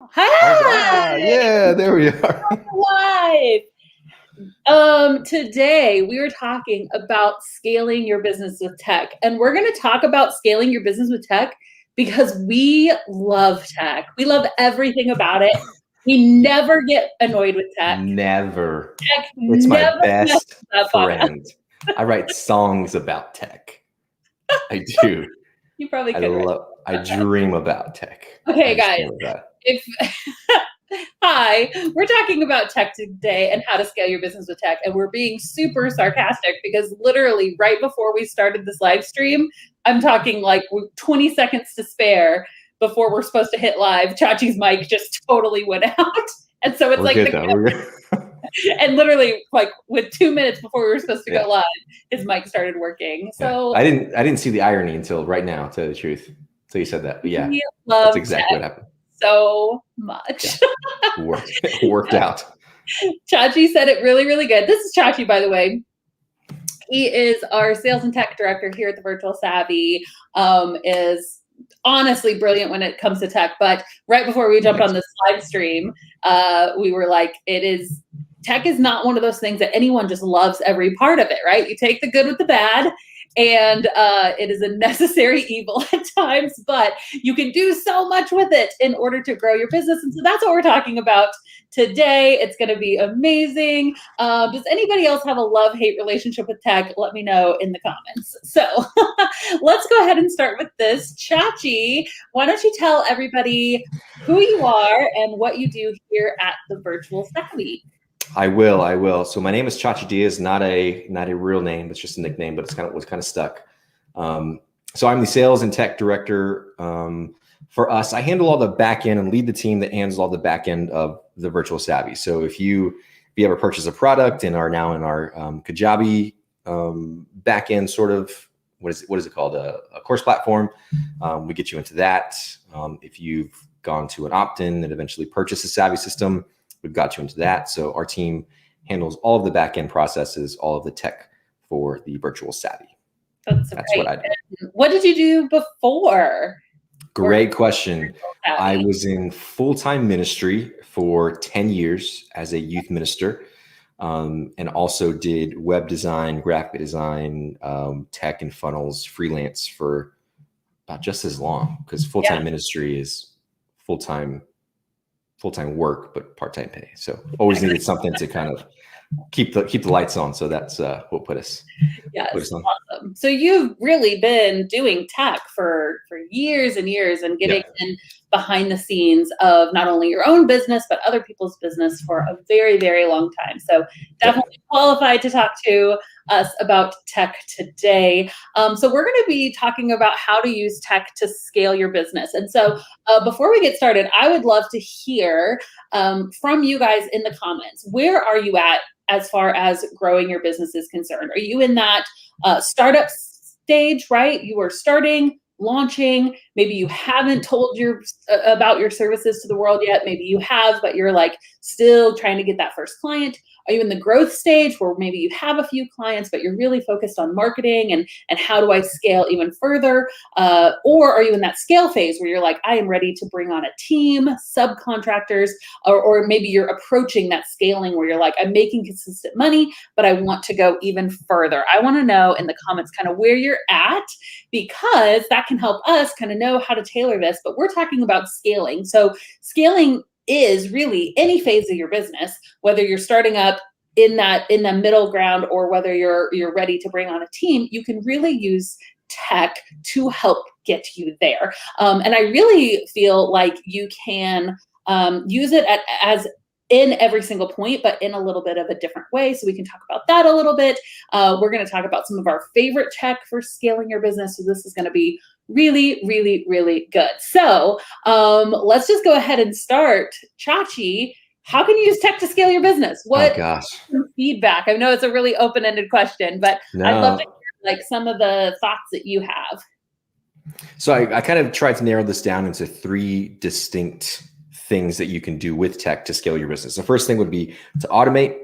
All right. Hi, Yeah, there we are. live. Today we were talking about scaling your business with tech, and we're going to talk about scaling your business with tech because we love tech. We love everything about it. We never get annoyed with tech. Never. Tech It's my never messes best up on us. friend. I write songs about tech. I do. You probably could write. I dream about tech. I Okay, just guys. dream about If Hi, we're talking about tech today and how to scale your business with tech. And we're being super sarcastic because literally right before we started this live stream, I'm talking like 20 seconds to spare before we're supposed to hit live. Chachi's mic just totally went out. And so it's We're like, good though. We're good. and literally like with 2 minutes before we were supposed to Yeah. go live, his mic started working. So I didn't see the irony until right now, to tell you the truth. Until you said that. But yeah, we love that's exactly tech what happened. so much. Yeah. Worked out. Chachi said it really, really good. This is Chachi, by the way. He is our sales and tech director here at the Virtual Savvy. Is honestly brilliant when it comes to tech. But right before we jumped on this live stream, we were like, tech is not one of those things that anyone just loves every part of it, right? You take the good with the bad. And it is a necessary evil at times, but you can do so much with it in order to grow your business. And so that's what we're talking about today. It's going to be amazing. Does anybody else have a love-hate relationship with tech? Let me know in the comments. So let's go ahead and start with this. Chachi, why don't you tell everybody who you are and what you do here at the Virtual Savvy? I will. So my name is Chachi Diaz, not a real name. It's just a nickname, but was kind of stuck. So I'm the sales and tech director for us. I handle all the back end and lead the team that handles all the back end of the Virtual Savvy. So if you ever purchase a product and are now in our Kajabi back end sort of, what is it called? A course platform. We get you into that. If you've gone to an opt-in and eventually purchased a Savvy system, we've got you into that. So our team handles all of the back-end processes, all of the tech for the Virtual Savvy. That's what I do. What did you do before? Great question. I was in full-time ministry for 10 years as a youth minister, and also did web design, graphic design, tech and funnels, freelance for about just as long, because full-time ministry is full-time work, but part-time pay. So always needed something to kind of keep the lights on. So that's what put us on. Awesome. So you've really been doing tech for years and years and getting in behind the scenes of not only your own business, but other people's business for a very, very long time. So definitely qualified to talk to us about tech today. So we're going to be talking about how to use tech to scale your business. And so before we get started, I would love to hear from you guys in the comments. Where are you at as far as growing your business is concerned? Are you in that startup stage, right? You are starting, launching, maybe you haven't told about your services to the world yet. Maybe you have, but you're like still trying to get that first client. Are you in the growth stage where maybe you have a few clients, but you're really focused on marketing and how do I scale even further? Or are you in that scale phase where you're like, I am ready to bring on a team, subcontractors, or maybe you're approaching that scaling where you're like, I'm making consistent money, but I want to go even further. I want to know in the comments kind of where you're at, because that can help us kind of know how to tailor this. But we're talking about scaling. So scaling is really any phase of your business, whether you're starting up in the middle ground or whether you're ready to bring on a team. You can really use tech to help get you there. And I really feel like you can use it as in every single point, but in a little bit of a different way. So we can talk about that a little bit. We're going to talk about some of our favorite tech for scaling your business. So this is going to be really, really, really good. So let's just go ahead and start. Chachi, how can you use tech to scale your business? What feedback? I know it's a really open-ended question, but I'd love to hear like some of the thoughts that you have. So I kind of tried to narrow this down into 3 distinct things that you can do with tech to scale your business. The first thing would be to automate,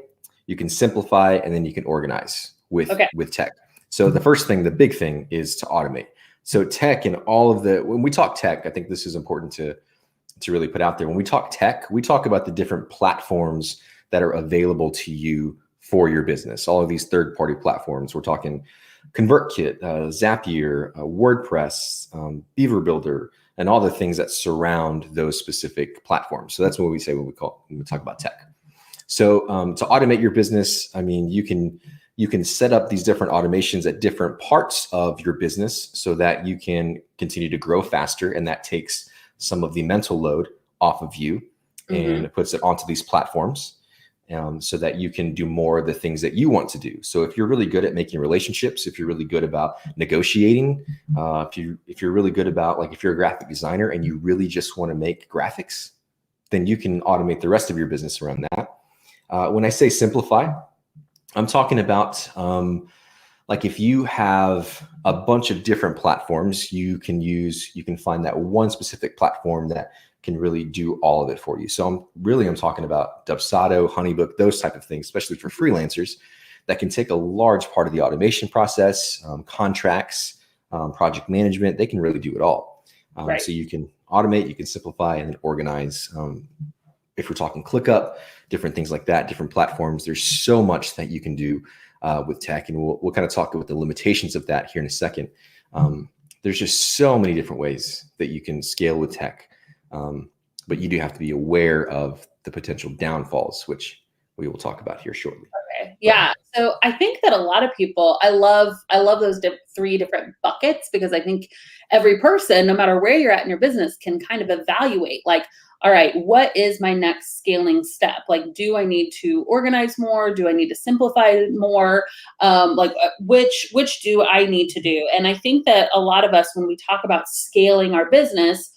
you can simplify, and then you can organize with tech. So the first thing, the big thing, is to automate. So tech and all of when we talk tech, I think this is important to really put out there. When we talk tech, we talk about the different platforms that are available to you for your business. All of these third-party platforms. We're talking ConvertKit, Zapier, WordPress, Beaver Builder, and all the things that surround those specific platforms. So that's what we say when we talk about tech. So to automate your business, I mean, you can set up these different automations at different parts of your business so that you can continue to grow faster, and that takes some of the mental load off of you and it puts it onto these platforms. So that you can do more of the things that you want to do. So if you're really good at making relationships, if you're really good about negotiating, if you're really good about, like, if you're a graphic designer and you really just want to make graphics, then you can automate the rest of your business around that. When I say simplify, I'm talking about like if you have a bunch of different platforms you can find that one specific platform that can really do all of it for you. So I'm talking about Dubsado, Honeybook, those type of things, especially for freelancers, that can take a large part of the automation process, contracts, project management. They can really do it all. Right. So you can automate, you can simplify, and then organize. If we're talking ClickUp, different things like that, different platforms, there's so much that you can do with tech, and we'll kind of talk about the limitations of that here in a second. There's just so many different ways that you can scale with tech. But you do have to be aware of the potential downfalls, which we will talk about here shortly. Okay. Yeah. So I think that a lot of people, I love those three different buckets, because I think every person, no matter where you're at in your business, can kind of evaluate, like, all right, what is my next scaling step? Like, do I need to organize more? Do I need to simplify more? Which do I need to do? And I think that a lot of us, when we talk about scaling our business,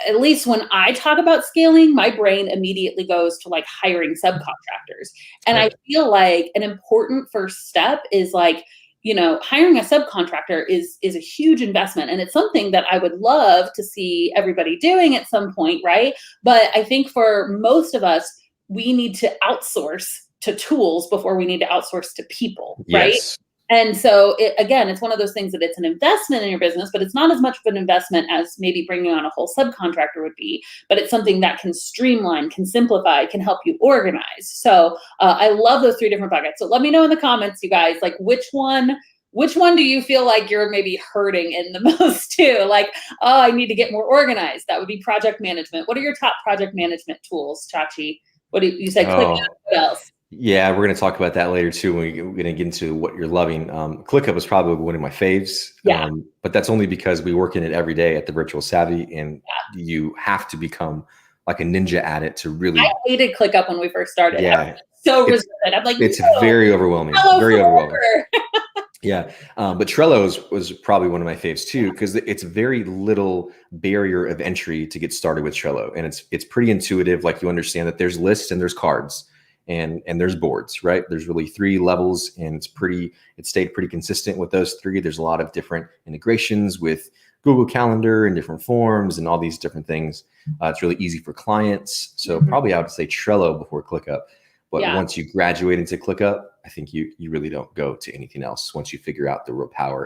at least when I talk about scaling, my brain immediately goes to like hiring subcontractors. And I feel like an important first step is like, hiring a subcontractor is a huge investment. And it's something that I would love to see everybody doing at some point, right? But I think for most of us, we need to outsource to tools before we need to outsource to people, right? Yes. And so it's one of those things that it's an investment in your business, but it's not as much of an investment as maybe bringing on a whole subcontractor would be, but it's something that can streamline, can simplify, can help you organize. So I love those three different buckets. So let me know in the comments, you guys, like which one do you feel like you're maybe hurting in the most too? Like, oh, I need to get more organized. That would be project management. What are your top project management tools, Chachi? What do you say? ClickUp, what else? Yeah, we're going to talk about that later too. We're going to get into what you're loving. ClickUp is probably one of my faves, but that's only because we work in it every day at the Virtual Savvy, and you have to become like a ninja at it to really. I hated ClickUp when we first started. Yeah, so resistant. I'm like, it's very overwhelming. Very overwhelming. Yeah, but Trello was probably one of my faves too, because it's very little barrier of entry to get started with Trello, and it's pretty intuitive. Like, you understand that there's lists and there's cards. And there's boards, right? There's really 3 levels, and it stayed pretty consistent with those 3. There's a lot of different integrations with Google Calendar and different forms and all these different things. It's really easy for clients. So probably I would say Trello before ClickUp. But once you graduate into ClickUp, I think you really don't go to anything else once you figure out the real power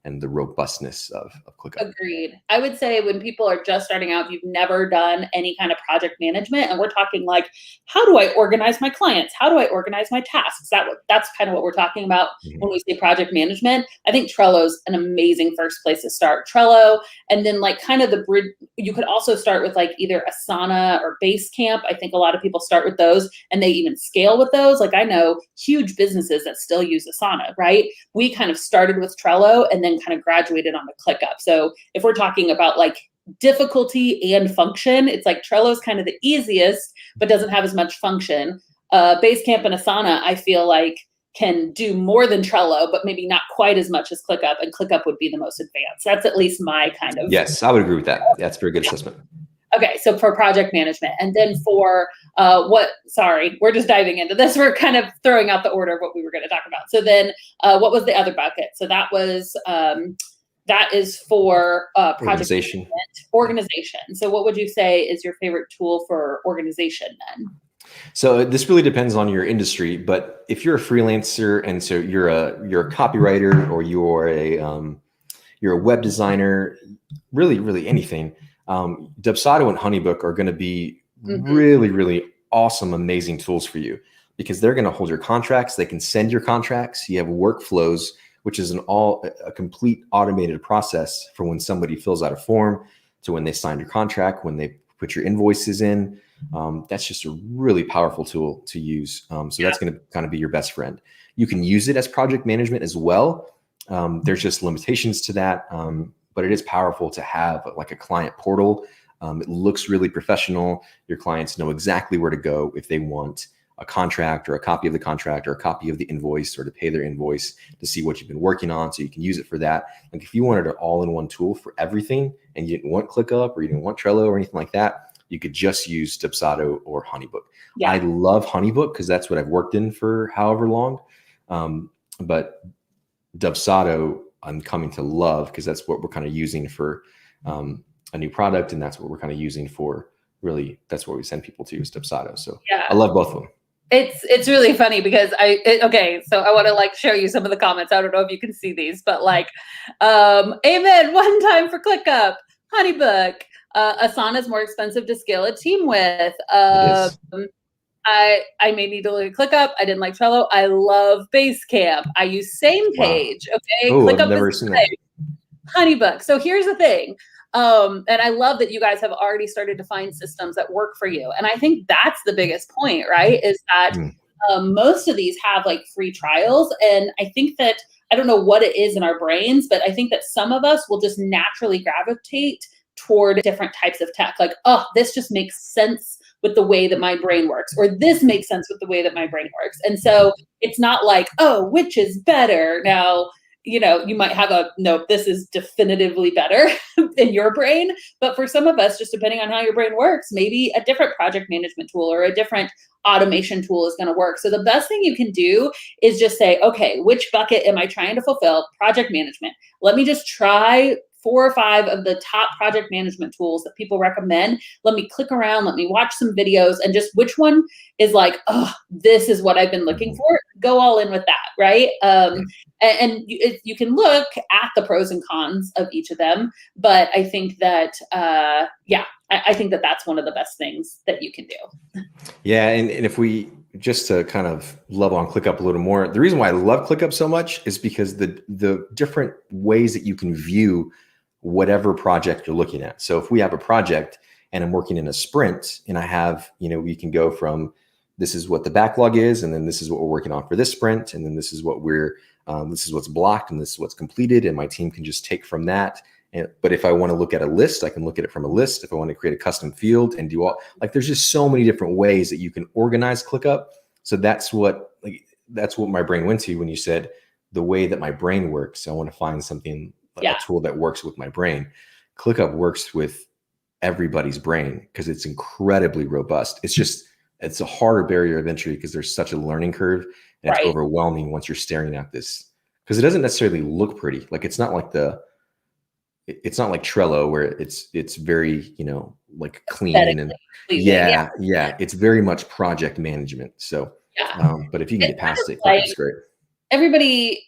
and the robustness of ClickUp. Agreed. I would say when people are just starting out, if you've never done any kind of project management, and we're talking like, how do I organize my clients? How do I organize my tasks? That's kind of what we're talking about when we say project management. I think Trello's an amazing first place to start. Trello, and then like kind of the bridge, you could also start with like either Asana or Basecamp. I think a lot of people start with those, and they even scale with those. Like, I know huge businesses that still use Asana, right? We kind of started with Trello and then kind of graduated onto ClickUp. So if we're talking about like difficulty and function, it's like Trello's kind of the easiest, but doesn't have as much function. Basecamp and Asana, I feel like, can do more than Trello, but maybe not quite as much as ClickUp, and ClickUp would be the most advanced. That's at least my kind of. Yes, I would agree with that. That's a very good assessment. Okay, so for project management, and then for we're just diving into this. We're kind of throwing out the order of what we were going to talk about. So then what was the other bucket? So that is for project organization. So what would you say is your favorite tool for organization then? So this really depends on your industry, but if you're a freelancer and so you're a copywriter, or you're a web designer, really anything, Dubsado and Honeybook are going to be Mm-hmm. really, really awesome, amazing tools for you, because they're going to hold your contracts. They can send your contracts. You have workflows, which is a complete automated process for when somebody fills out a form to when they sign your contract, when they put your invoices in. That's just a really powerful tool to use. So that's going to kind of be your best friend. You can use it as project management as well. There's just limitations to that. But it is powerful to have like a client portal. It looks really professional. Your clients know exactly where to go if they want a contract or a copy of the contract or a copy of the invoice, or to pay their invoice, to see what you've been working on. So you can use it for that. Like if you wanted an all-in-one tool for everything and you didn't want ClickUp or you didn't want Trello or anything like that, you could just use Dubsado or Honeybook. Yeah. I love Honeybook because that's what I've worked in for however long. But Dubsado I'm coming to love because that's what we're kind of using for a new product. And that's what we're kind of using for really, that's what we send people to, is Dubsado. So yeah. I love both of them. It's really funny because okay, so I want to like show you some of the comments. I don't know if you can see these, but like, amen, one time for ClickUp, Honeybook, Asana is more expensive to scale a team with. I may need to look at ClickUp. I didn't like Trello. I love Basecamp. I use SamePage. Wow. Okay, ClickUp I've never seen that. Honeybook. So here's the thing. And I love that you guys have already started to find systems that work for you. And I think that's the biggest point, right? Is that most of these have like free trials. And I think that, I don't know what it is in our brains, but I think that some of us will just naturally gravitate toward different types of tech. Like, oh, this just makes sense with the way that my brain works, or this makes sense with the way that my brain works. And so it's not like, oh, which is better? Now, you know, you might have no, this is definitively better in your brain. But for some of us, just depending on how your brain works, maybe a different project management tool or a different automation tool is going to work. So the best thing you can do is just say, okay, which bucket am I trying to fulfill? Project management. Let me just try 4 or 5 of the top project management tools that people recommend. Let me click around, let me watch some videos, and just which one is like, oh, this is what I've been looking for. Go all in with that, right? And you can look at the pros and cons of each of them. But I think that, I think that that's one of the best things that you can do. Yeah, and if we, just to kind of level on ClickUp a little more, the reason why I love ClickUp so much is because the different ways that you can view whatever project you're looking at. So if we have a project and I'm working in a sprint and I have, we can go from, this is what the backlog is, and then this is what we're working on for this sprint, and then this is what this is what's blocked, and this is what's completed, and my team can just take from that. But if I want to look at a list, I can look at it from a list. If I want to create a custom field and do there's just so many different ways that you can organize ClickUp. So that's what my brain went to when you said the way that my brain works. I want to find something, a tool that works with my brain. ClickUp works with everybody's brain because it's incredibly robust. It's a harder barrier of entry because there's such a learning curve, and it's overwhelming once you're staring at this, because it doesn't necessarily look pretty. Like it's not like Trello where it's very, like clean and it's very much project management. So, but if you can get past it, it's great. Everybody,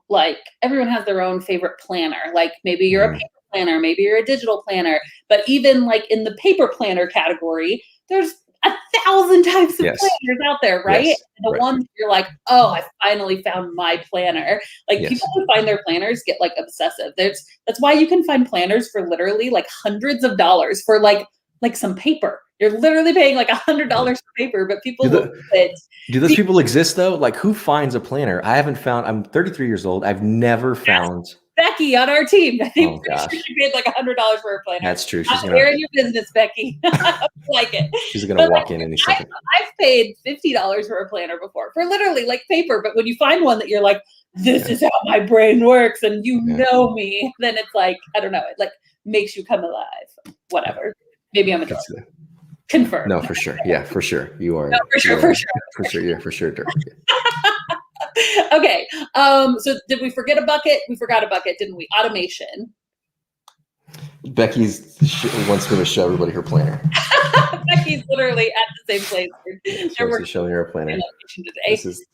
like everyone has their own favorite planner. Like maybe you're a paper planner, maybe you're a digital planner, but even like in the paper planner category, there's 1,000 types of planners out there, right? Yes, and the one you're like, oh, I finally found my planner. Like people who find their planners get like obsessive. That's why you can find planners for literally like hundreds of dollars for like some paper. You're literally paying like $100 for paper, but people look at it. Do those people exist though? Like who finds a planner? I haven't found. I'm 33 years old. I've never found. Becky on our team. I think she paid like $100 for her planner. That's true. She's gonna in your business, Becky. I like it. She's gonna walk in any second. I've paid $50 for a planner before for literally like paper, but when you find one that you're like, this is how my brain works, and know me, then it's like, I don't know, it like makes you come alive. Whatever. Maybe I'm a drug. Confirm. No, for sure. Yeah, for sure. You are. No, for sure. Yeah, for sure. Okay. So did we forget a bucket? We forgot a bucket, didn't we? Automation. Becky wants me to show everybody her planner. Becky's literally at the same place. She's showing her planner.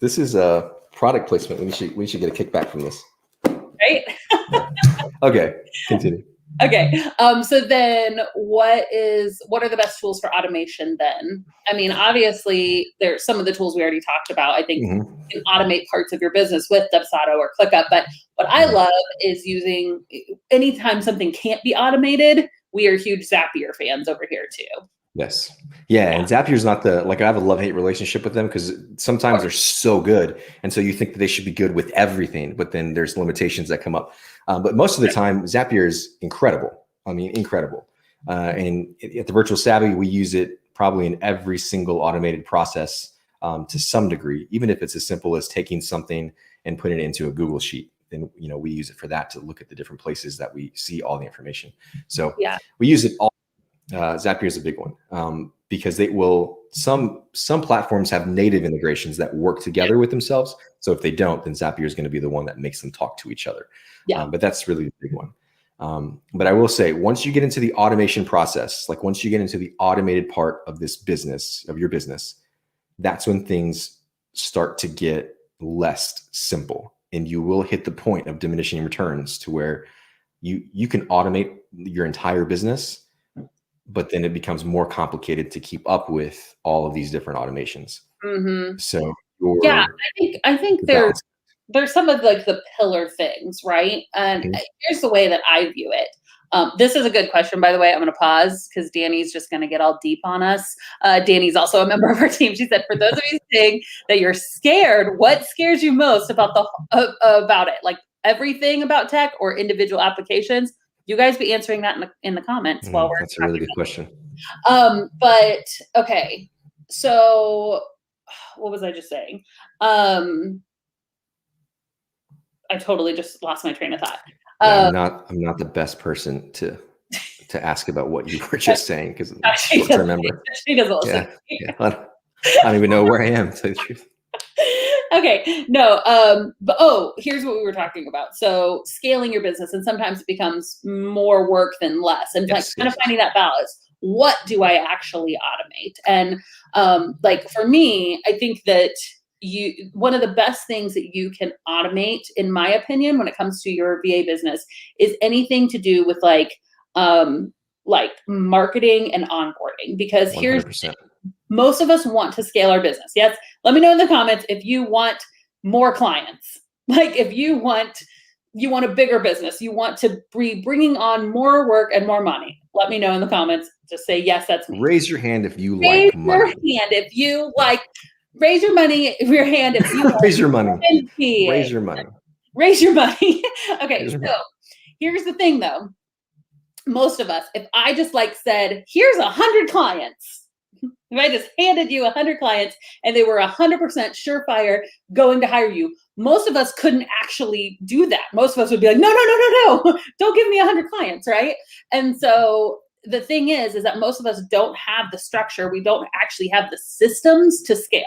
This is a product placement. We should get a kickback from this. Right? Okay, continue. Okay. So then what are the best tools for automation then? I mean, obviously there's some of the tools we already talked about. I think Mhm. you can automate parts of your business with Dubsado or ClickUp, but what I Mhm. love is using anytime something can't be automated, we are huge Zapier fans over here too. Yes. Yeah. And Zapier's not like I have a love-hate relationship with them because sometimes they're so good. And so you think that they should be good with everything, but then there's limitations that come up. But most of the time, Zapier is incredible. I mean, incredible. And at the Virtual Savvy, we use it probably in every single automated process to some degree, even if it's as simple as taking something and putting it into a Google Sheet. Then, we use it for that to look at the different places that we see all the information. So Yeah. we use it all. Zapier is a big one because they will. Some platforms have native integrations that work together with themselves. So if they don't, then Zapier is going to be the one that makes them talk to each other. Yeah. But that's really the big one. But I will say, once you get into the automation process, like once you get into the automated part of this business, of your business, that's when things start to get less simple, and you will hit the point of diminishing returns to where you can automate your entire business, but then it becomes more complicated to keep up with all of these different automations. Mm-hmm. So Yeah, I think the there's balance. some of like the pillar things, right? And Mhm. here's the way that I view it. This is a good question, by the way. I'm going to pause because Danny's just going to get all deep on us. Danny's also a member of our team. She said, "For those of you saying that you're scared, what scares you most about about it? Like everything about tech or individual applications?" You guys be answering that in the comments while we're That's a really talking good question. but okay, so what was I just saying? I totally just lost my train of thought. Yeah, Um, I'm not the best person to ask about what you were just saying because I'm she short-term doesn't, memory. she doesn't listen. Yeah, yeah. I don't even know where I am, to tell you the truth. Okay, no, but here's what we were talking about. So scaling your business, and sometimes it becomes more work than less, and like Yes, kind yes, of yes. finding that balance. What do I actually automate? And like for me, I think that one of the best things that you can automate, in my opinion, when it comes to your VA business, is anything to do with like marketing and onboarding. Because here's 100%. most of us want to scale our business. Yes. Let me know in the comments if you want more clients. Like if you want a bigger business, you want to be bringing on more work and more money. Let me know in the comments. Just say, yes, that's me. Raise your hand if you Raise like your money. hand if you Yeah. like, raise your hand if you Raise your money. like Raise your money. raise your money. Okay, Raise your so money. here's the thing though. Most of us, if I just like said, here's 100 clients, if I just handed you 100 clients and they were 100% surefire going to hire you, most of us couldn't actually do that. Most of us would be like, no, no, no, no, no, don't give me 100 clients, right? And so the thing is that most of us don't have the structure. We don't actually have the systems to scale.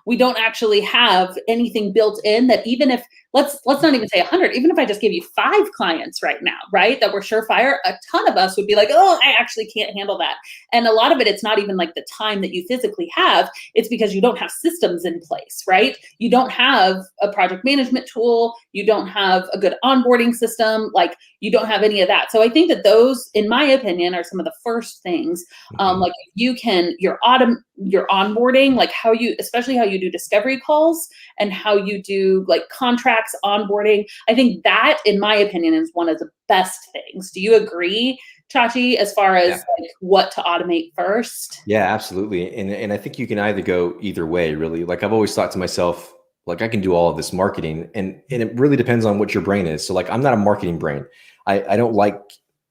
We don't actually have anything built in that, even if let's not even say 100, even if I just gave you 5 clients right now, right, that were surefire, a ton of us would be like, oh, I actually can't handle that. And a lot of it, it's not even like the time that you physically have, it's because you don't have systems in place, right? You don't have a project management tool, you don't have a good onboarding system, like you don't have any of that. So I think that those, in my opinion, are some of the first things. Like you can your onboarding, like how you, especially how you do discovery calls and how you do like contracts onboarding. I think that, in my opinion, is one of the best things. Do you agree, Chachi, as far as like what to automate first? Yeah, absolutely. And I think you can either go either way, really. Like I've always thought to myself, like I can do all of this marketing, and it really depends on what your brain is. So like I'm not a marketing brain. I don't like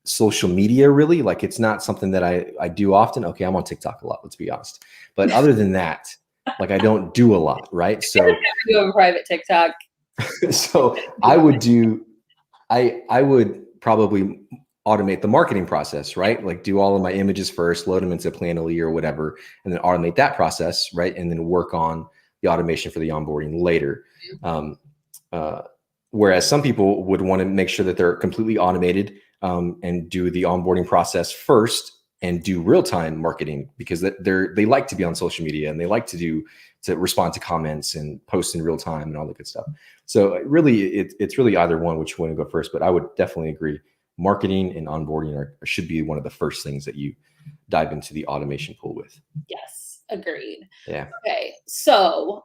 social media really. Like it's not something that I do often. Okay, I'm on TikTok a lot, let's be honest. But other than that, like I don't do a lot, right? So You have a private TikTok. so I would probably automate the marketing process, right? Like do all of my images first, load them into Planoly or whatever, and then automate that process, right? And then work on the automation for the onboarding later. Whereas some people would want to make sure that they're completely automated and do the onboarding process first and do real-time marketing because they like to be on social media and they like to respond to comments and post in real time and all that good stuff. So really, it's really either one which you want to go first, but I would definitely agree marketing and onboarding should be one of the first things that you dive into the automation pool with. Yes, agreed. Yeah. Okay, so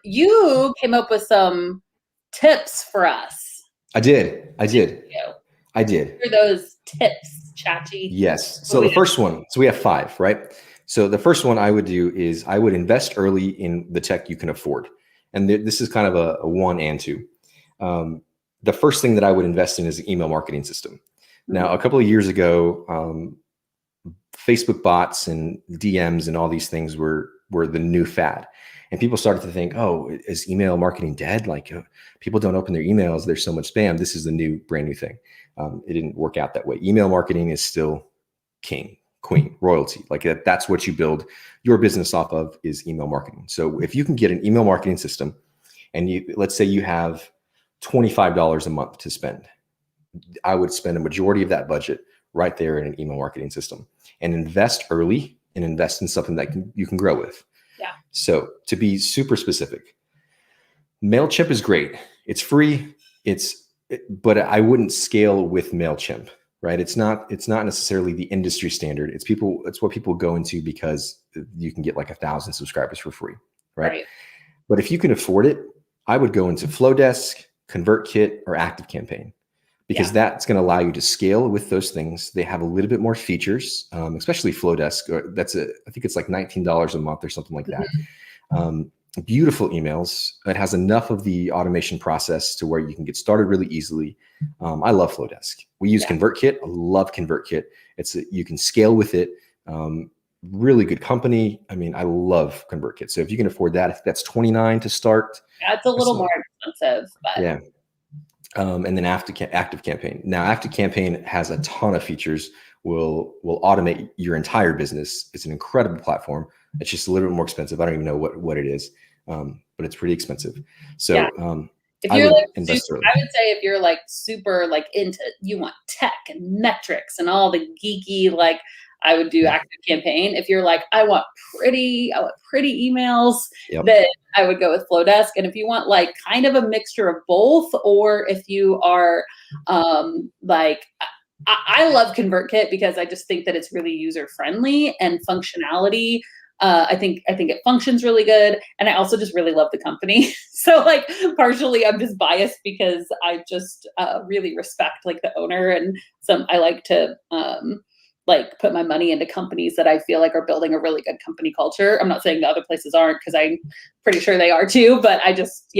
you came up with some tips for us. I did. What are those tips, Chachi? Yes. So the first one, so we have 5, right? So the first one I would do is I would invest early in the tech you can afford. And this is kind of a 1 and 2. The first thing that I would invest in is an email marketing system. Now, a couple of years ago, Facebook bots and DMs and all these things were the new fad. And people started to think, oh, is email marketing dead? Like people don't open their emails. There's so much spam. This is the brand new thing. It didn't work out that way. Email marketing is still king, queen, royalty. Like that's what you build your business off of, is email marketing. So if you can get an email marketing system and let's say you have $25 a month to spend, I would spend a majority of that budget right there in an email marketing system and invest early and invest in something that you can grow with. Yeah. So to be super specific, MailChimp is great. It's free. But I wouldn't scale with MailChimp, right? It's not necessarily the industry standard. It's what people go into because you can get like 1,000 subscribers for free, right? But if you can afford it, I would go into Flowdesk, ConvertKit, or ActiveCampaign, because that's going to allow you to scale with those things. They have a little bit more features, especially Flowdesk. I think it's like $19 a month or something like that. Beautiful emails. It has enough of the automation process to where you can get started really easily. I love Flowdesk. We use ConvertKit. I love ConvertKit. You can scale with it. Really good company. I mean, I love ConvertKit. So if you can afford that, if that's $29 to start. That's a little more expensive, but yeah. And then ActiveCampaign. Now, ActiveCampaign has a ton of features. Will automate your entire business. It's an incredible platform. It's just a little bit more expensive. I don't even know what it is, but it's pretty expensive. So if you're I would say if you're like super like you want tech and metrics and all the geeky, like I would do ActiveCampaign. If you're like, I want pretty emails, then I would go with Flowdesk. And if you want like kind of a mixture of both, or if you are like, I love ConvertKit because I just think that it's really user friendly and functionality. I think it functions really good, and I also just really love the company. So like partially I'm just biased because I just really respect like the owner, and I like to like put my money into companies that I feel like are building a really good company culture. I'm not saying the other places aren't, because I'm pretty sure they are too, but I just,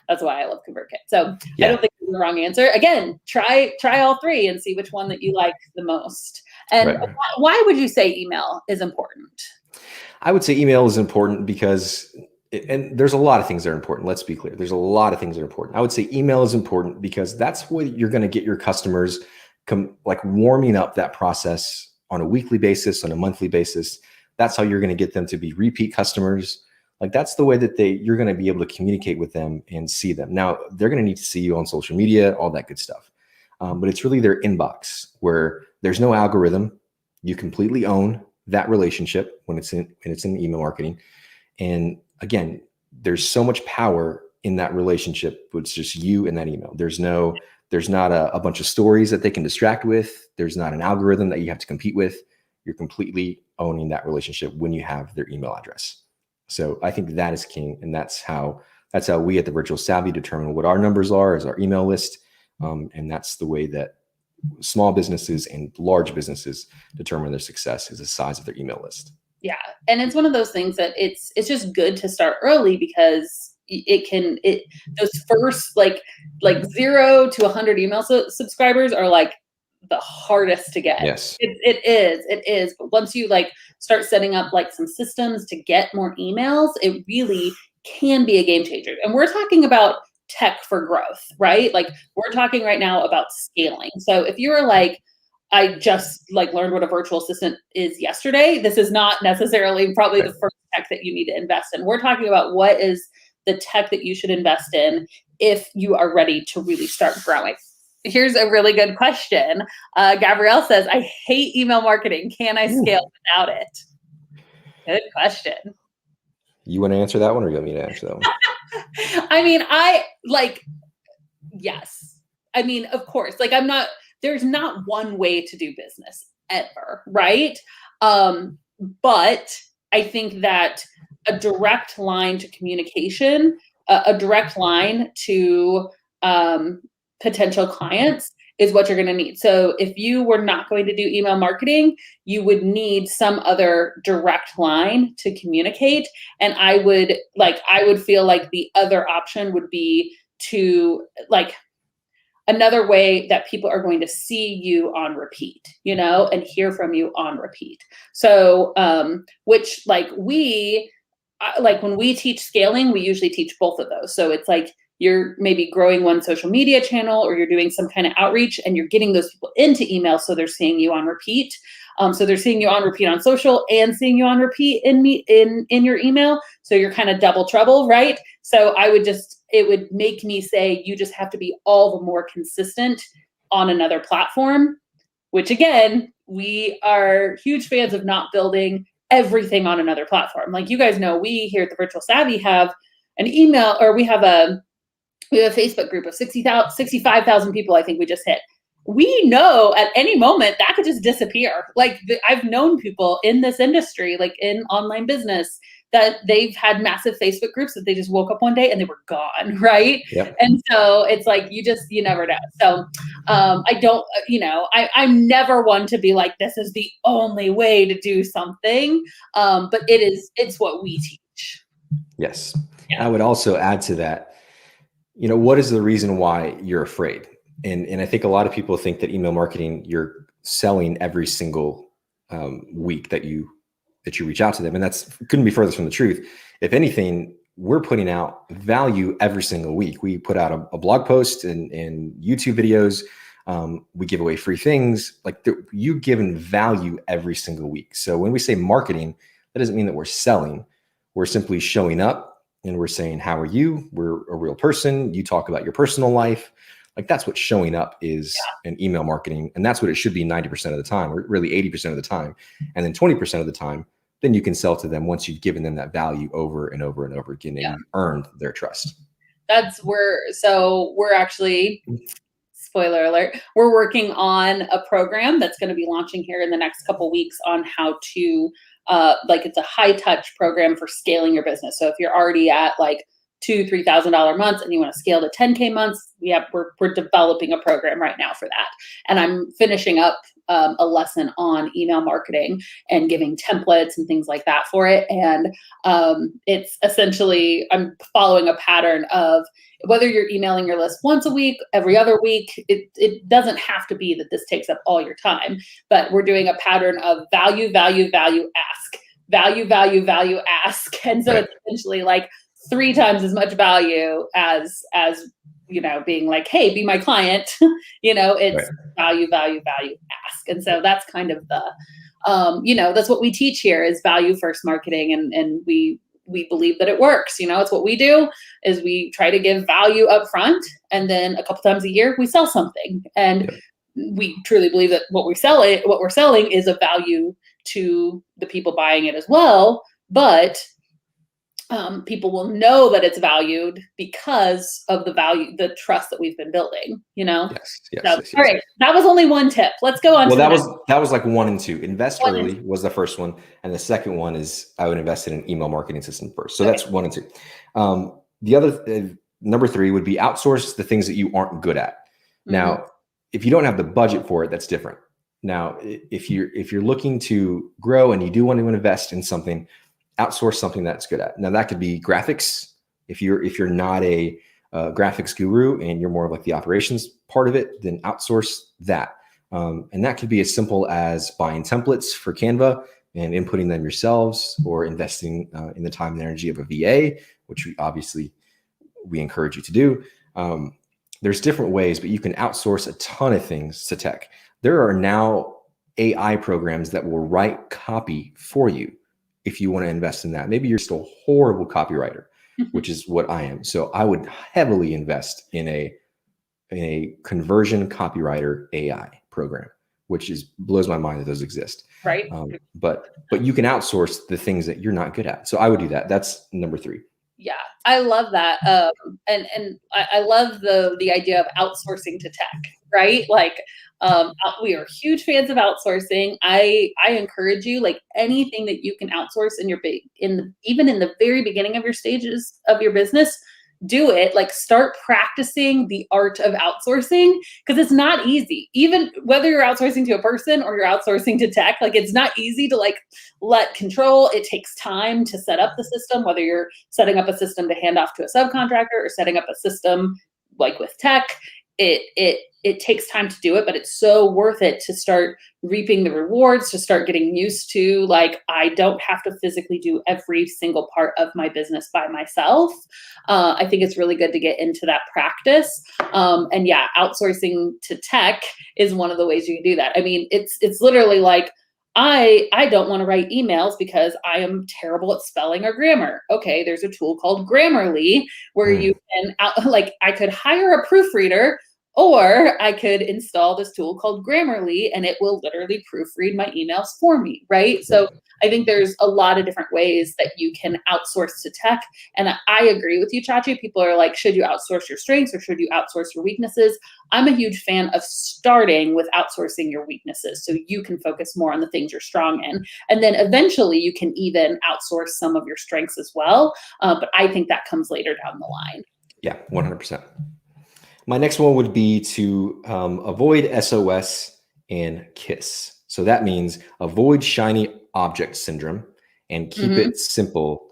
that's why I love ConvertKit. So I don't think it's the wrong answer. Again, try all 3 and see which one that you like the most. And why would you say email is important? I would say email is important because, and there's a lot of things that are important. Let's be clear. There's a lot of things that are important. I would say email is important because that's what you're going to get your customers like warming up that process on a weekly basis, on a monthly basis. That's how you're going to get them to be repeat customers. Like that's the way that you're going to be able to communicate with them and see them. Now they're going to need to see you on social media, all that good stuff. But it's really their inbox where there's no algorithm. You completely own that relationship when it's in email marketing. And again, there's so much power in that relationship. It's just you and that email. There's not a bunch of stories that they can distract with. There's not an algorithm that you have to compete with. You're completely owning that relationship when you have their email address. So I think that is king. And that's how we at the Virtual Savvy determine what our numbers are as our email list. And that's the way that small businesses and large businesses determine their success, is the size of their email list. Yeah. And it's one of those things that it's just good to start early, because those first like 0 to 100 email subscribers are like the hardest to get. Yes, it is. But once you like start setting up like some systems to get more emails, it really can be a game changer. And we're talking about tech for growth, right? Like we're talking right now about scaling. So if you're like, I just like learned what a virtual assistant is yesterday, this is not necessarily probably the first tech that you need to invest in. We're talking about what is the tech that you should invest in if you are ready to really start growing. Here's a really good question. Gabrielle says, I hate email marketing. Can I scale without it? Good question. You want to answer that one, or you want me to answer that one? I mean, yes. I mean, of course, like I'm not there's not one way to do business ever, right? But I think that a direct line to communication, a direct line to potential clients is what you're going to need. So if you were not going to do email marketing, you would need some other direct line to communicate. And I would feel like the other option would be to like another way that people are going to see you on repeat, and hear from you on repeat. So, which when we teach scaling, we usually teach both of those. So it's like you're maybe growing one social media channel, or you're doing some kind of outreach, and you're getting those people into email, so they're seeing you on repeat. So they're seeing you on repeat on social and seeing you on repeat in your email. So you're kind of double trouble, right? So it would make me say you just have to be all the more consistent on another platform, which again, we are huge fans of not building everything on another platform. Like you guys know, we here at the Virtual Savvy have an email, or we have a Facebook group of 65,000 people. I think we just hit. We know at any moment that could just disappear. Like I've known people in this industry, like in online business, that they've had massive Facebook groups that they just woke up one day and they were gone, right? Yep. And so it's like you never know. So I'm never one to be like, this is the only way to do something. But it's what we teach. Yes. Yeah. I would also add to that, what is the reason why you're afraid? And I think a lot of people think that email marketing, you're selling every single week that you reach out to them. And that's couldn't be further from the truth. If anything, we're putting out value every single week. We put out a blog post and YouTube videos. We give away free things. Like you giving value every single week. So when we say marketing, that doesn't mean that we're selling. We're simply showing up and we're saying, how are you? We're a real person. You talk about your personal life. Like that's what showing up is in email marketing. And that's what it should be 90% of the time, or really 80% of the time. And then 20% of the time, then you can sell to them once you've given them that value over and over and over again, and you've earned their trust. We're actually, spoiler alert, we're working on a program that's going to be launching here in the next couple of weeks on how to, it's a high touch program for scaling your business. So if you're already at like $2,000-$3,000 months and you want to scale to 10K months, we're developing a program right now for that. And I'm finishing up a lesson on email marketing and giving templates and things like that for it. And it's essentially, I'm following a pattern of whether you're emailing your list once a week, every other week, it doesn't have to be that this takes up all your time, but we're doing a pattern of value, value, value, ask, value, value, value, ask. And so it's essentially like 3 times as much value as being like, hey, be my client. It's value, value, value, ask. And so that's kind of the that's what we teach here is value first marketing, and we believe that it works. It's what we do is we try to give value up front, and then a couple times a year we sell something, and we truly believe that what we're selling is a value to the people buying it as well. But people will know that it's valued because of the trust that we've been building, Yes. All right. That was only one tip. Let's go on. Well, that was like 1 and 2. Invest early was the first one. And the second one is I would invest in an email marketing system first. So that's 1 and 2. The other, number 3 would be outsource the things that you aren't good at. Mm-hmm. Now, if you don't have the budget for it, that's different. Now, if you're looking to grow and you do want to invest in something, outsource something that's good at. Now that could be graphics. If you're not a graphics guru and you're more of like the operations part of it, then outsource that. And that could be as simple as buying templates for Canva and inputting them yourselves, or investing in the time and energy of a VA, which we encourage you to do. There's different ways, but you can outsource a ton of things to tech. There are now AI programs that will write copy for you. If you want to invest in that, maybe you're still a horrible copywriter, which is what I am. So I would heavily invest in a conversion copywriter AI program, which blows my mind that those exist. Right. But you can outsource the things that you're not good at. So I would do that. That's number 3. Yeah, I love that. And I love the idea of outsourcing to tech, right? Like We are huge fans of outsourcing. I encourage you, like anything that you can outsource in your even in the very beginning of your stages of your business, do it. Like start practicing the art of outsourcing because it's not easy. Even whether you're outsourcing to a person or you're outsourcing to tech, like it's not easy to like let control. It takes time to set up the system, whether you're setting up a system to hand off to a subcontractor or setting up a system like with tech. It takes time to do it, but it's so worth it to start reaping the rewards, to start getting used to, like, I don't have to physically do every single part of my business by myself. I think it's really good to get into that practice. And yeah, outsourcing to tech is one of the ways you can do that. I mean, it's literally like, I don't want to write emails because I am terrible at spelling or grammar. Okay, there's a tool called Grammarly where you can, like, I could hire a proofreader, or I could install this tool called Grammarly and it will literally proofread my emails for me, right? So I think there's a lot of different ways that you can outsource to tech. And I agree with you, Chachi. People are like, should you outsource your strengths or should you outsource your weaknesses? I'm a huge fan of starting with outsourcing your weaknesses so you can focus more on the things you're strong in. And then eventually you can even outsource some of your strengths as well. But I think that comes later down the line. Yeah, 100%. My next one would be to avoid SOS and KISS. So that means avoid shiny object syndrome and keep it simple.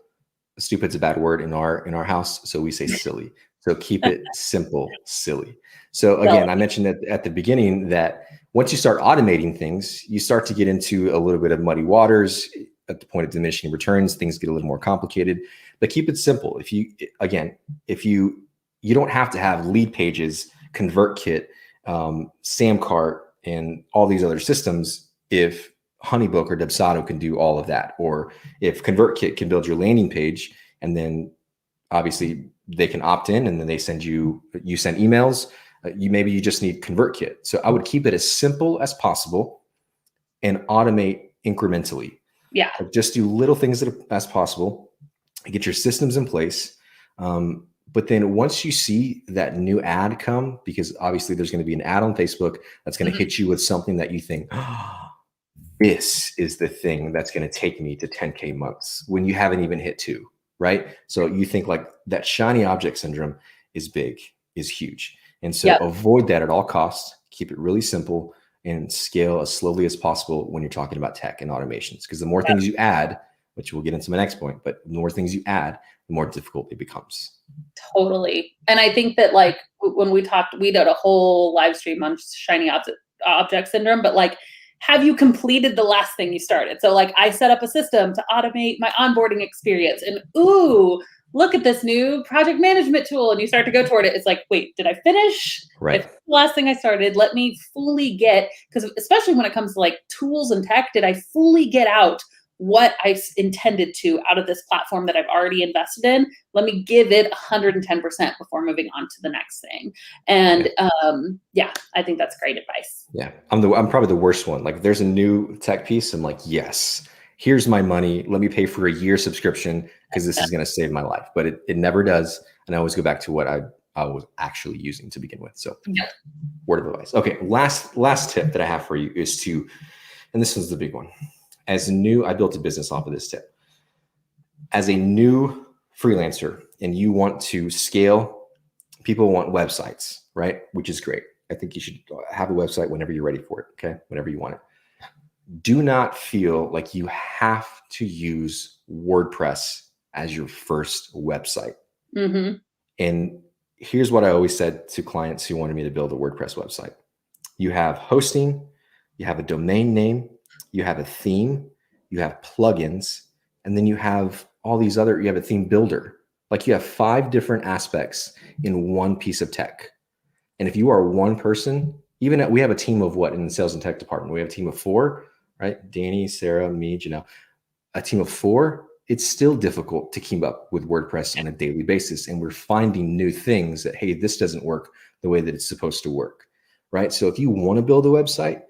Stupid's a bad word in our house, so we say silly. So keep it simple, silly. So again, I mentioned that at the beginning that once you start automating things, you start to get into a little bit of muddy waters. At the point of diminishing returns, things get a little more complicated. But keep it simple. If you don't have to have LeadPages, ConvertKit, Samcart, and all these other systems if Honeybook or Dubsado can do all of that, or if ConvertKit can build your landing page, and then obviously they can opt in, and then they send you send emails. Maybe you just need ConvertKit. So I would keep it as simple as possible and automate incrementally. Yeah, like just do little things as possible. Get your systems in place. But then once you see that new ad come, because obviously there's going to be an ad on Facebook that's going to hit you with something that you think, oh, this is the thing that's going to take me to 10K months when you haven't even hit 2, right? So you think like that shiny object syndrome is big, is huge. And so avoid that at all costs, keep it really simple and scale as slowly as possible when you're talking about tech and automations. Because the more things you add, which we'll get into my next point, but the more things you add, the more difficult it becomes. Totally. And I think that like when we talked, we did a whole live stream on shiny object syndrome, but like, have you completed the last thing you started? So like I set up a system to automate my onboarding experience and ooh, look at this new project management tool. And you start to go toward it. It's like, wait, did I finish? Right. It's the last thing I started. Let me fully get, because especially when it comes to like tools and tech, did I fully get out what I intended to out of this platform that I've already invested in? Let me give it 110% before moving on to the next thing. And I think that's great advice. Yeah. I'm probably the worst one. Like if there's a new tech piece, I'm like, yes, here's my money. Let me pay for a year subscription because this is going to save my life. But it never does. And I always go back to what I was actually using to begin with. So word of advice. Okay. Last tip that I have for you is to, and this was the big one. I built a business off of this tip. As a new freelancer and you want to scale, people want websites, right? Which is great. I think you should have a website whenever you're ready for it, okay? Whenever you want it. Do not feel like you have to use WordPress as your first website. And here's what I always said to clients who wanted me to build a WordPress website. You have hosting, you have a domain name, you have a theme, you have plugins, and then you have all these other, you have a theme builder. Like you have 5 different aspects in one piece of tech. And if you are one person, we have a team of what in the sales and tech department? We have a team of 4, right? Danny, Sarah, me, Janelle. A team of 4, it's still difficult to keep up with WordPress on a daily basis. And we're finding new things that, hey, this doesn't work the way that it's supposed to work, right? So if you want to build a website,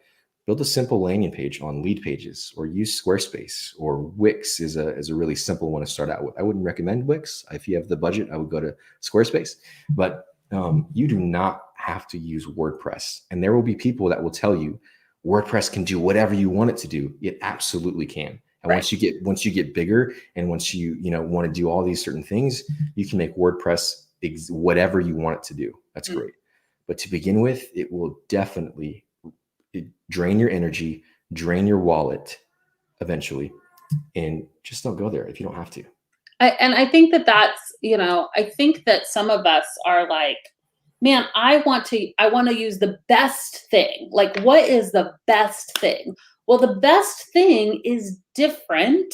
build a simple landing page on LeadPages or use Squarespace, or Wix is a really simple one to start out with. I wouldn't recommend Wix. If you have the budget, I would go to Squarespace. But You do not have to use WordPress. And there will be people that will tell you WordPress can do whatever you want it to do. It absolutely can. And Right. once you get bigger, and once you want to do all these certain things, you can make WordPress whatever you want it to do. That's great. But to begin with, it will definitely drain your energy, drain your wallet eventually, and just don't go there if you don't have to. I think that's, I think that some of us are like, man, I want to use the best thing. Like, what is the best thing? Well, the best thing is different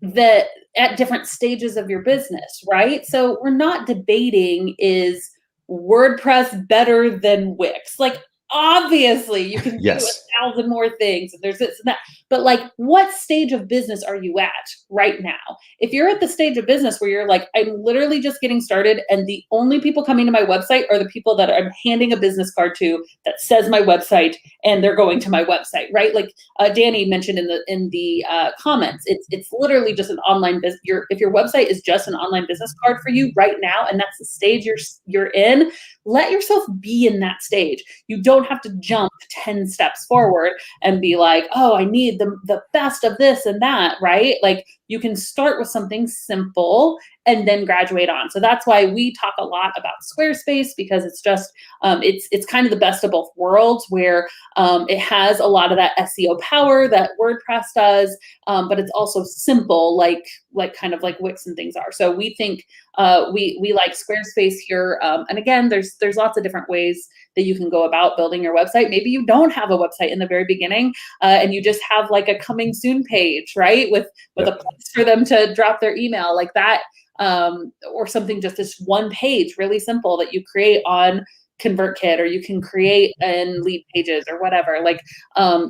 that at different stages of your business, right? So we're not debating, is WordPress better than Wix? Like, obviously you can do Yes. 1,000 more things and there's this and that. But like, what stage of business are you at right now? If you're at the stage of business where you're like, I'm literally just getting started and the only people coming to my website are the people that I'm handing a business card to that says my website and they're going to my website, right? Like Danny mentioned in the comments, it's literally just an online business. If your website is just an online business card for you right now, and that's the stage you're in, let yourself be in that stage. You don't have to jump 10 steps forward and be like, oh, I need the best of this and that, right? Like, you can start with something simple and then graduate on. So that's why we talk a lot about Squarespace, because it's just, it's kind of the best of both worlds, where it has a lot of that SEO power that WordPress does, but it's also simple, like kind of like Wix and things are. So we think we like Squarespace here. And again, there's lots of different ways that you can go about building your website. Maybe you don't have a website in the very beginning, and you just have like a coming soon page, right? With a place for them to drop their email like that, or something, just this one page, really simple, that you create on ConvertKit, or you can create in LeadPages or whatever. Like,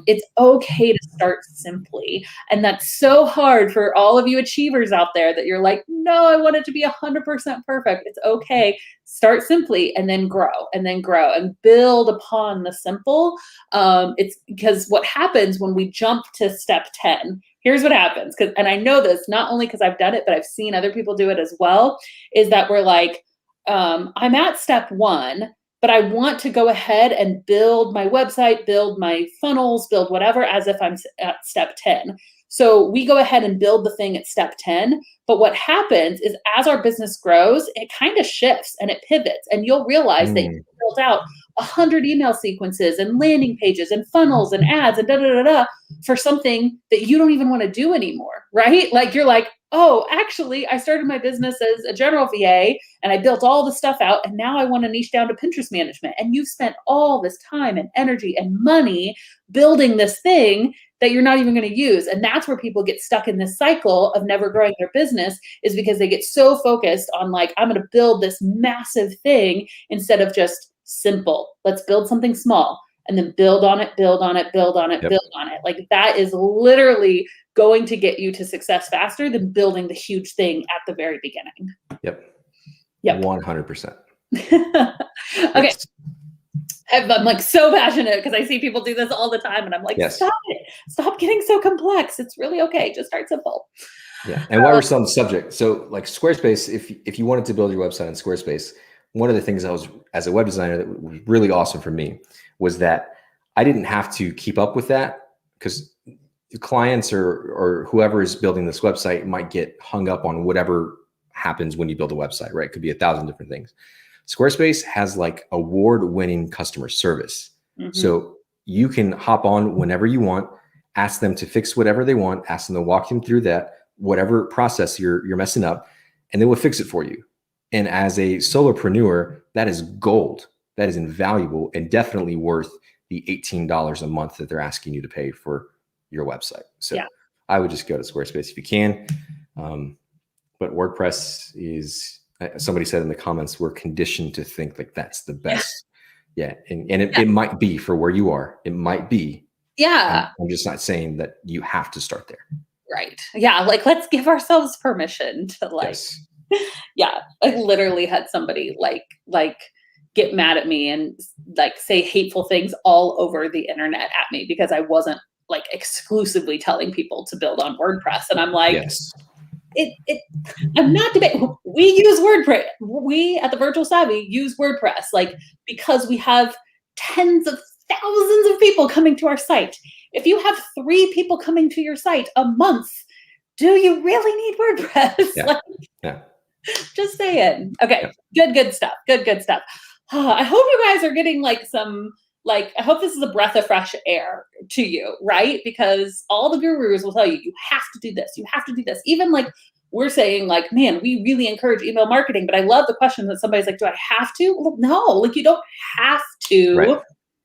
it's okay to start simply. And that's so hard for all of you achievers out there that you're like, no, I want it to be 100% perfect. It's okay. Start simply and then grow and build upon the simple. It's because what happens when we jump to step 10, here's what happens. And I know this not only because I've done it, but I've seen other people do it as well, is that we're like, I'm at step 1, but I want to go ahead and build my website, build my funnels, build whatever, as if I'm at step 10. So we go ahead and build the thing at step 10. But what happens is, as our business grows, it kind of shifts and it pivots. And you'll realize that you built out 100 email sequences and landing pages and funnels and ads and for something that you don't even want to do anymore, right? Like, you're like, oh, actually, I started my business as a general VA and I built all the stuff out, and now I want to niche down to Pinterest management. And you've spent all this time and energy and money building this thing that you're not even going to use. And that's where people get stuck in this cycle of never growing their business, is because they get so focused on like, I'm going to build this massive thing instead of just simple. Let's build something small and then build on it, build on it, build on it, build on it. Like, that is literally going to get you to success faster than building the huge thing at the very beginning. Yep. 100%. Okay. Yes. I'm like so passionate because I see people do this all the time, and I'm like, yes. Stop it. Stop getting so complex. It's really okay. Just start simple. Yeah. And while we're still on the subject, so like Squarespace, if you wanted to build your website on Squarespace, one of the things as a web designer that was really awesome for me was that I didn't have to keep up with that, because clients or whoever is building this website might get hung up on whatever happens when you build a website, right? It could be 1,000 different things. Squarespace has like award-winning customer service. So you can hop on whenever you want, ask them to fix whatever they want, ask them to walk them through that, whatever process you're messing up, and they will fix it for you. And as a solopreneur, that is gold. That is invaluable and definitely worth the $18 a month that they're asking you to pay for your website. So I would just go to Squarespace if you can. But WordPress is, somebody said in the comments, we're conditioned to think like that's the best. And it might be for where you are. It might be. I'm just not saying that you have to start there. Right. Yeah. Like, let's give ourselves permission to like, I literally had somebody like get mad at me and like say hateful things all over the internet at me because I wasn't like exclusively telling people to build on WordPress. And I'm like, I'm not debating. We use WordPress. We at the Virtual Savvy use WordPress, like, because we have tens of thousands of people coming to our site. If you have 3 people coming to your site a month, do you really need WordPress? Yeah. Like, Yeah. just saying. Okay. Yeah. Good stuff. Good stuff. I hope you guys are getting like some, like, I hope this is a breath of fresh air to you, right? Because all the gurus will tell you, you have to do this. You have to do this. Even like we're saying, like, man, we really encourage email marketing, but I love the question that somebody's like, do I have to? Well, no, like, you don't have to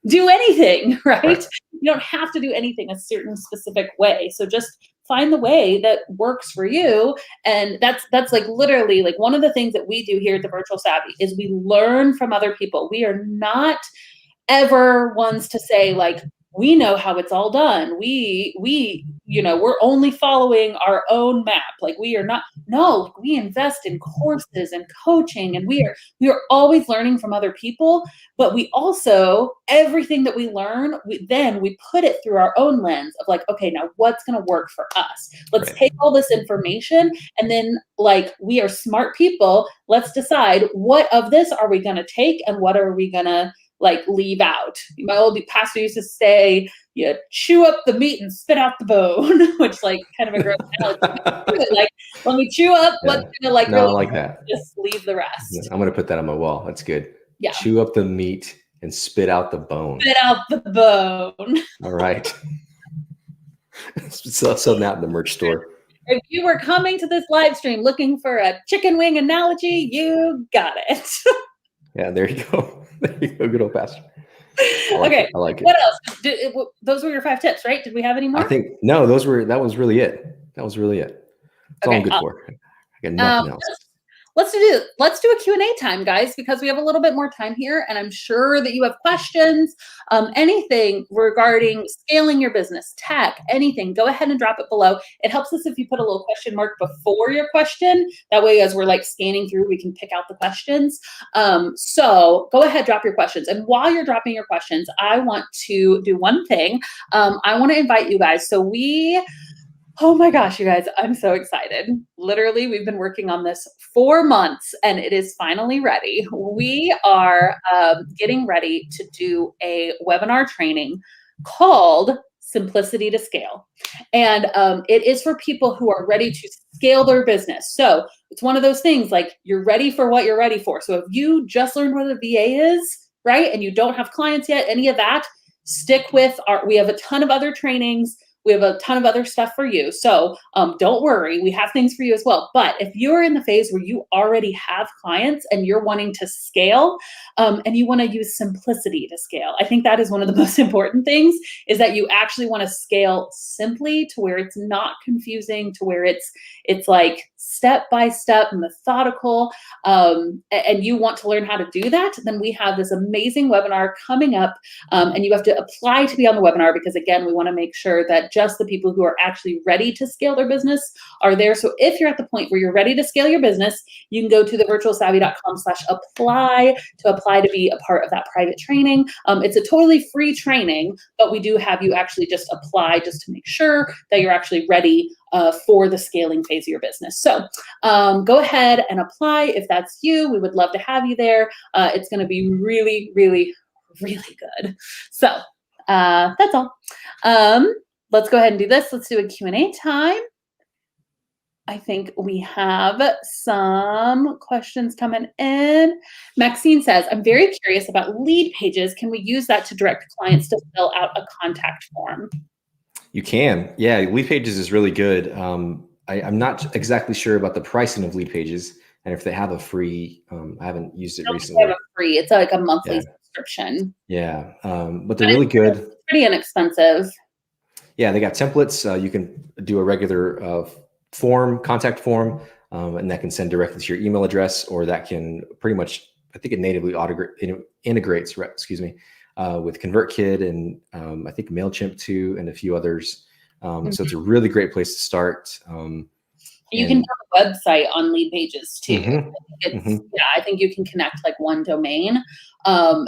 do anything, right? You don't have to do anything a certain specific way. So just find the way that works for you. And that's like literally like one of the things that we do here at the Virtual Savvy is we learn from other people. We are not ever ones to say like, we know how it's all done. We, you know, we're only following our own map. Like, we are not, no, we invest in courses and coaching, and we are always learning from other people, but we also, everything that we learn, we put it through our own lens of like, okay, now what's going to work for us? Let's take all this information, and then, like, we are smart people. Let's decide what of this are we going to take and what are we going to like leave out. My old pastor used to say, you chew up the meat and spit out the bone, which like kind of a gross analogy. Like, when we chew up what's gonna like no, really I like that. Just leave the rest. I'm gonna put that on my wall. That's good. Yeah. Chew up the meat and spit out the bone. Spit out the bone. All right. So now in the merch store. If you were coming to this live stream looking for a chicken wing analogy, you got it. Yeah, there you go. There you go, good old pastor. Okay. I like it. What else? Those were your 5 tips, right? Did we have any more? I think no. That was really it. That was really it. That's all I'm good for. I got nothing else. Let's do a Q&A time, guys, because we have a little bit more time here, and I'm sure that you have questions, anything regarding scaling your business, tech, anything, go ahead and drop it below. It helps us if you put a little question mark before your question. That way, as we're like scanning through, we can pick out the questions. So go ahead, drop your questions. And while you're dropping your questions, I want to do one thing. I want to invite you guys. So oh my gosh, you guys, I'm so excited. Literally, we've been working on this 4 months and it is finally ready. We are getting ready to do a webinar training called Simplicity to Scale. And it is for people who are ready to scale their business. So it's one of those things like you're ready for what you're ready for. So if you just learned what a VA is, right, and you don't have clients yet, any of that, stick with we have a ton of other trainings. We have a ton of other stuff for you. So don't worry, we have things for you as well. But if you're in the phase where you already have clients and you're wanting to scale and you want to use simplicity to scale, I think that is one of the most important things, is that you actually want to scale simply to where it's not confusing, to where it's like step-by-step methodical, and you want to learn how to do that, then we have this amazing webinar coming up, and you have to apply to be on the webinar because, again, we want to make sure that just the people who are actually ready to scale their business are there. So if you're at the point where you're ready to scale your business, you can go to thevirtualsavvy.com/apply to apply to be a part of that private training. It's a totally free training, but we do have you actually just apply just to make sure that you're actually ready for the scaling phase of your business. So go ahead and apply if that's you. We would love to have you there. It's going to be really, really, really good. So that's all. Let's go ahead and do this. Let's do a Q&A time. I think we have some questions coming in. Maxine says, I'm very curious about LeadPages. Can we use that to direct clients to fill out a contact form? You can. Yeah, LeadPages is really good. I'm not exactly sure about the pricing of LeadPages and if they have a free, I haven't used it recently. They have a free. It's like a monthly subscription. Yeah, but they're really good. It's pretty inexpensive. Yeah, they got templates. You can do a regular contact form, and that can send directly to your email address, or that can pretty much, I think it natively integrates, with ConvertKit and I think MailChimp too, and a few others. So it's a really great place to start. You can have a website on LeadPages too. I think you can connect like one domain, and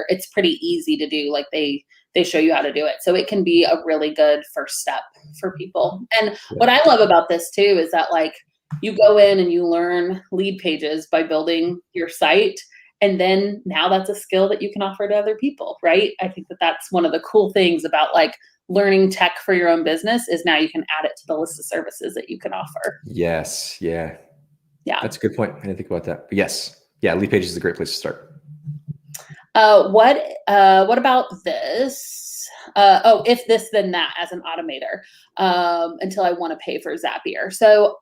it's pretty easy to do. Like they show you how to do it. So it can be a really good first step for people. And what I love about this too is that, like, you go in and you learn LeadPages by building your site. And then now that's a skill that you can offer to other people, right? I think that that's one of the cool things about like learning tech for your own business is now you can add it to the list of services that you can offer. Yes. Yeah. Yeah. That's a good point. I didn't think about that. But yes. Yeah. LeadPages is a great place to start. What about this? If this, then that as an automator, until I want to pay for Zapier. So,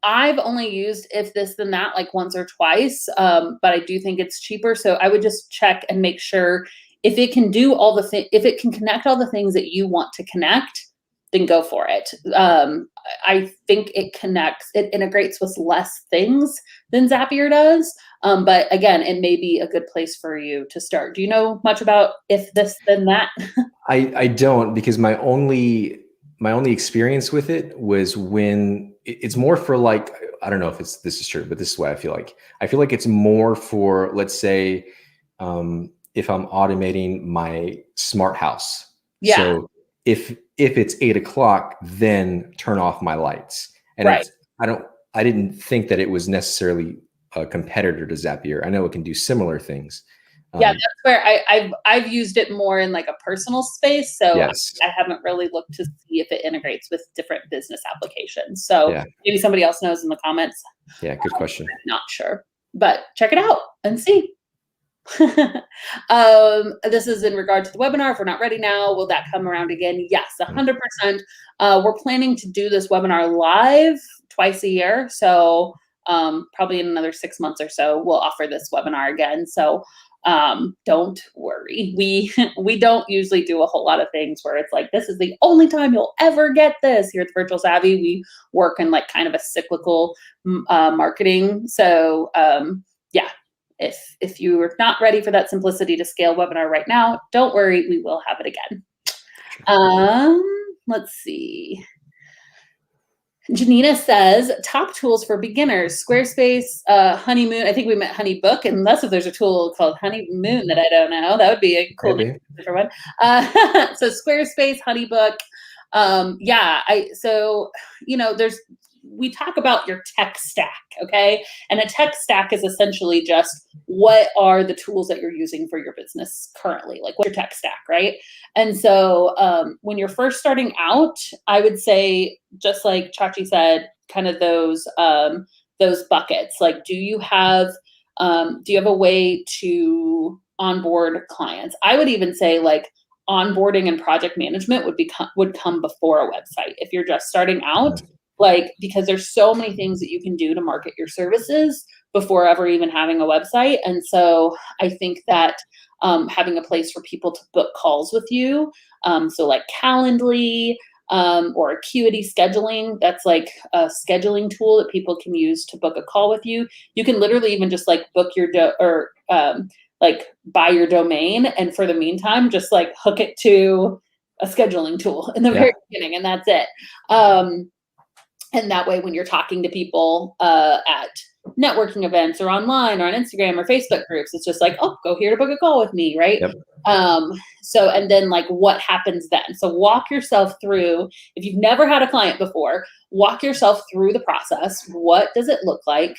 I've only used if this, then that like once or twice. But I do think it's cheaper. So I would just check and make sure if it can do all the if it can connect all the things that you want to connect, then go for it. I think it integrates with less things than Zapier does. But again, it may be a good place for you to start. Do you know much about if this, then that? I don't, because my only experience with it was when it's more for like, I don't know if this is true, but this is what I feel like. I feel like it's more for, let's say, if I'm automating my smart house. Yeah. So if it's 8 o'clock, then turn off my lights. And Right. I didn't think that it was necessarily a competitor to Zapier. I know it can do similar things. Yeah, that's where I've used it more in like a personal space. So yes. I haven't really looked to see if it integrates with different business applitions. So Yeah. maybe somebody else knows in the comments. Yeah, good question. I'm not sure, but check it out and see. This is in regard to the webinar. If we're not ready now, will that come around again? Yes, 100%. We're planning to do this webinar live twice a year. So probably in another 6 months or so, we'll offer this webinar again. So don't worry. We don't usually do a whole lot of things where it's like, this is the only time you'll ever get this. Here at the Virtual Savvy, we work in like kind of a cyclical marketing. So yeah, if you are not ready for that simplicity to scale webinar right now, don't worry, we will have it again. Let's see. Janina says, top tools for beginners, Squarespace, Honeymoon. I think we meant Honeybook, unless if there's a tool called Honeymoon that I don't know. That would be a cool different one. So Squarespace, Honeybook. We talk about your tech stack, okay? And a tech stack is essentially just what are the tools that you're using for your business currently? Like what's your tech stack, right? And so when you're first starting out, I would say, just like Chachi said, kind of those buckets. Like, do you have a way to onboard clients? I would even say like onboarding and project management would come before a website if you're just starting out. Like, because there's so many things that you can do to market your services before ever even having a website. And so I think that having a place for people to book calls with you, so like Calendly or Acuity scheduling, that's like a scheduling tool that people can use to book a call with you. You can literally even just like book your like buy your domain, and for the meantime, just like hook it to a scheduling tool in the very beginning, and that's it. And that way, when you're talking to people at networking events or online or on Instagram or Facebook groups, it's just like, oh, go here to book a call with me, right? Yep. And then like what happens then? So walk yourself through, if you've never had a client before, walk yourself through the process. What does it look like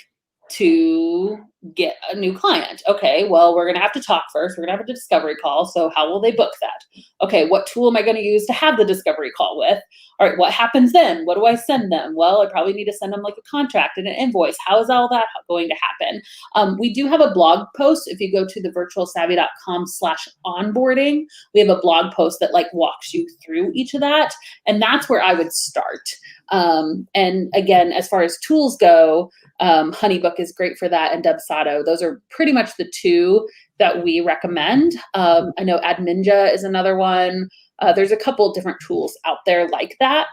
to get a new client? Okay, well, we're going to have to talk first. We're going to have a discovery call. So how will they book that? Okay, what tool am I going to use to have the discovery call with? All right, what happens then? What do I send them? Well, I probably need to send them like a contract and an invoice. How is all that going to happen? We do have a blog post. If you go to thevirtualsavvy.com/onboarding, we have a blog post that like walks you through each of that. And that's where I would start. And again, as far as tools go, Honeybook is great for that, and Dubsado. Those are pretty much the two that we recommend. I know Adminja is another one. There's a couple different tools out there like that,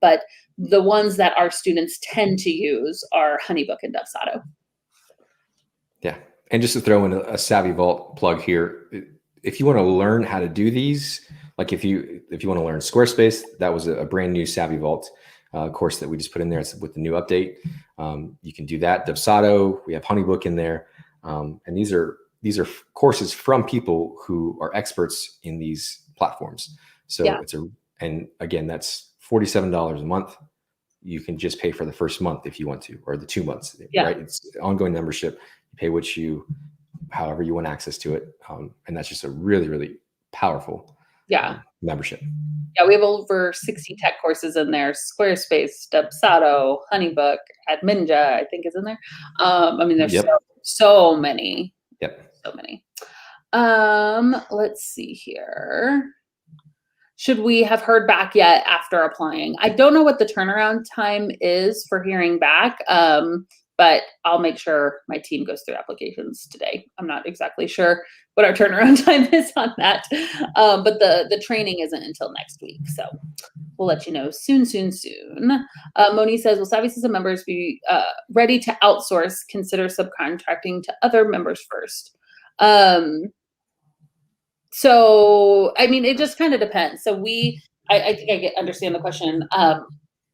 but the ones that our students tend to use are Honeybook and Dubsado. Yeah, and just to throw in a Savvy Vault plug here, if you want to learn how to do these, like if you want to learn Squarespace, that was a brand new Savvy Vault course that we just put in there with the new update. You can do that. Dubsado, we have Honeybook in there, and these are courses from people who are experts in these platforms. So and again, that's $47 a month. you can just pay for the first month if you want to, or the 2 months, Yeah. right? It's ongoing membership. You pay however you want access to it. And that's just a really, really powerful membership. Yeah, we have over 60 tech courses in there. Squarespace, Dubsado, Honeybook, Adminja, I think is in there. I mean, there's so many. Yep. So many. Let's see here. Should we have heard back yet after applying? I don't know what the turnaround time is for hearing back, but I'll make sure my team goes through applications today. I'm not exactly sure what our turnaround time is on that, but the training isn't until next week, so we'll let you know soon. Moni says, will Savvy System members be ready to outsource, consider subcontracting to other members first? So, I mean, it just kind of depends. So I think I understand the question.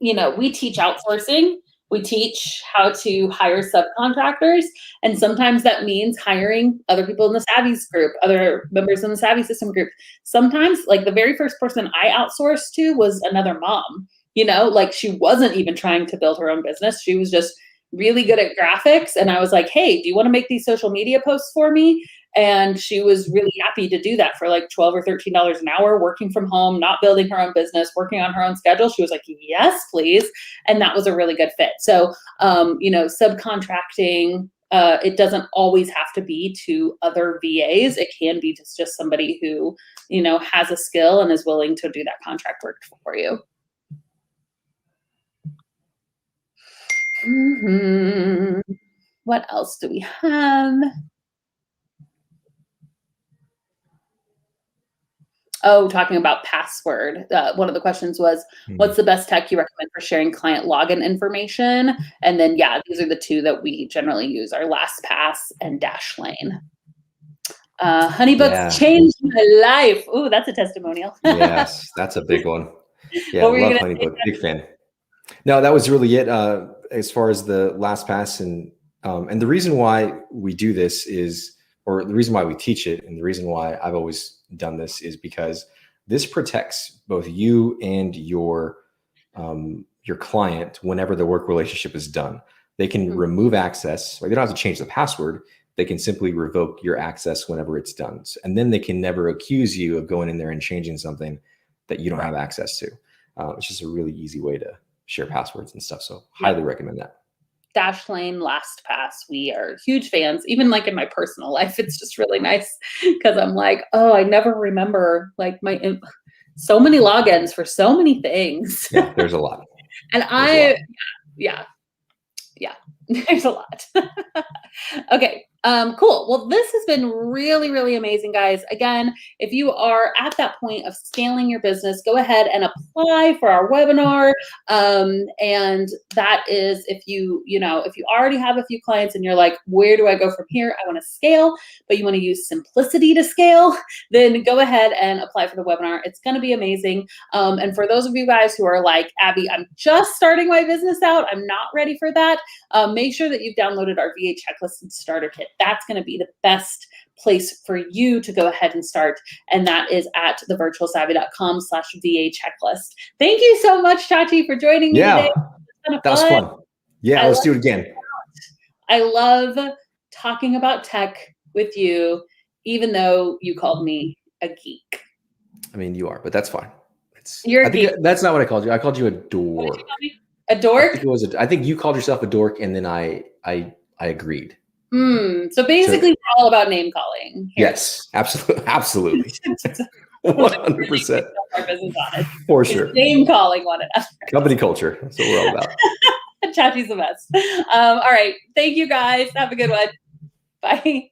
We teach outsourcing. We teach how to hire subcontractors. And sometimes that means hiring other people in the Savvy's group, other members in the Savvy System group. Sometimes, like the very first person I outsourced to was another mom, like she wasn't even trying to build her own business. She was just really good at graphics. And I was like, hey, do you want to make these social media posts for me? And she was really happy to do that for like $12 or $13 an hour, working from home, not building her own business, working on her own schedule. She was like, yes, please. And that was a really good fit. So, subcontracting, it doesn't always have to be to other VAs. It can be just somebody who, has a skill and is willing to do that contract work for you. What else do we have? Oh, talking about password. One of the questions was, what's the best tech you recommend for sharing client login information? And then, these are the two that we generally use, are LastPass and Dashlane. Honeybook's changed my life. Ooh, that's a testimonial. Yes, that's a big one. Yeah, I love Honeybook. Big fan. No, that was really it as far as the LastPass. And the reason why we do this is, or the reason why we teach it, and the reason why I've always done this, is because this protects both you and your client whenever the work relationship is done. They can remove access, or they don't have to change the password. They can simply revoke your access whenever it's done. And then they can never accuse you of going in there and changing something that you don't have access to. It's just a really easy way to share passwords and stuff. So highly recommend that. Dashlane, LastPass, we are huge fans. Even like in my personal life, it's just really nice because I'm like, oh, I never remember like so many logins for so many things. Yeah, there's a lot. And there's a lot. Okay. Cool. Well, this has been really, really amazing, guys. Again, if you are at that point of scaling your business, go ahead and apply for our webinar. And that is if you already have a few clients and you're like, where do I go from here? I want to scale, but you want to use simplicity to scale, then go ahead and apply for the webinar. It's going to be amazing. And for those of you guys who are like, Abby, I'm just starting my business out, I'm not ready for that. Make sure that you've downloaded our VA checklist and starter kit. That's going to be the best place for you to go ahead and start. And that is at thevirtualsavvy.com/VA checklist. Thank you so much, Chachi, for joining me today. That was fun. Yeah, let's do it again. I love talking about tech with you, even though you called me a geek. I mean, you are, but that's fine. You're a geek. That's not what I called you. I called you a dork. What did you call me? A dork? I think you called yourself a dork, and then I agreed. So basically, we're all about name calling here. Yes, absolutely. 100%. Our business on it. For sure. Name calling one another. Company culture. That's what we're all about. Chachi's the best. All right. Thank you, guys. Have a good one. Bye.